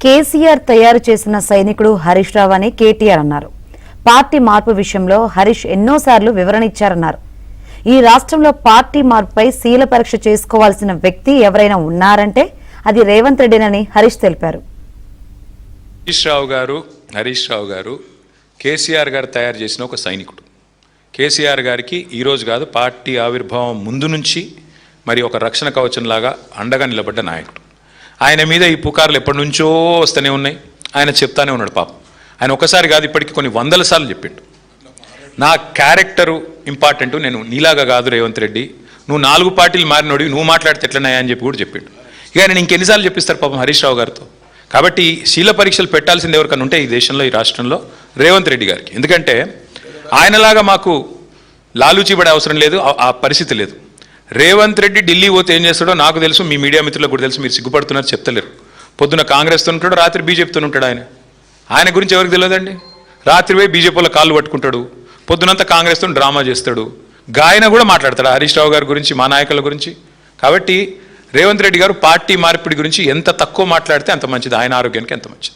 కేసీఆర్ తయారు చేసిన సైనికుడు హరీష్ రావు అని కేటీఆర్ అన్నారు. పార్టీ మార్పు విషయంలో హరీష్ ఎన్నోసార్లు వివరణ ఇచ్చారన్నారు. ఈ రాష్ట్రంలో పార్టీ మార్పుపై శీల పరీక్ష చేసుకోవాల్సిన వ్యక్తి ఎవరైనా ఉన్నారంటే అది రేవంత్ రెడ్డినని హరీష్ తెలిపారు. హరీష్ రావు గారు కేసీఆర్ గారు తయారు చేసిన ఒక సైనికుడు. కేసీఆర్ గారికి ఈరోజు కాదు, పార్టీ ఆవిర్భావం ముందు నుంచి మరి ఒక రక్షణ కవచంలాగా అండగా నిలబడ్డ నాయకుడు. ఆయన మీద ఈ పుకార్లు ఎప్పటి నుంచో వస్తూనే ఉన్నాయి. ఆయన చెప్తానే ఉన్నాడు. పాపం ఆయన ఒకసారి కాదు, ఇప్పటికీ కొన్ని వందల సార్లు చెప్పిండు. నా క్యారెక్టరు ఇంపార్టెంట్, నేను నీలాగా కాదు రేవంత్ రెడ్డి, నువ్వు 4 పార్టీలు మారినోడివి, నువ్వు మాట్లాడితే ఎట్లన్నాయా అని చెప్పి కూడా చెప్పిండు. ఇక నేను ఇంకెన్నిసార్లు చెప్పిస్తారు పాపం హరీష్ రావు గారితో. కాబట్టి శీల పరీక్షలు పెట్టాల్సింది ఎవరికన్నా ఉంటే ఈ దేశంలో, ఈ రాష్ట్రంలో రేవంత్ రెడ్డి గారికి. ఎందుకంటే ఆయనలాగా మాకు లాలూచి పడే అవసరం లేదు, ఆ పరిస్థితి లేదు. రేవంత్ రెడ్డి ఢిల్లీ పోతే ఏం చేస్తాడో నాకు తెలుసు, మీ మీడియా మిత్రులకు కూడా తెలుసు. మీరు సిగ్గుపడుతున్నారు, చెప్తలేరు. పొద్దున కాంగ్రెస్తో ఉంటాడు, రాత్రి బీజేపీతో ఉంటాడు. ఆయన గురించి ఎవరికి తెలియదండి. రాత్రి పోయి బీజేపీలో కాళ్ళు పట్టుకుంటాడు, పొద్దునంతా కాంగ్రెస్తో డ్రామా చేస్తాడు. గాయన కూడా మాట్లాడతాడు హరీష్ రావు గారి గురించి, మా నాయకుల గురించి. కాబట్టి రేవంత్ రెడ్డి గారు పార్టీ మార్పిడి గురించి ఎంత తక్కువ మాట్లాడితే అంత మంచిది, ఆయన ఆరోగ్యానికి ఎంత మంచిది.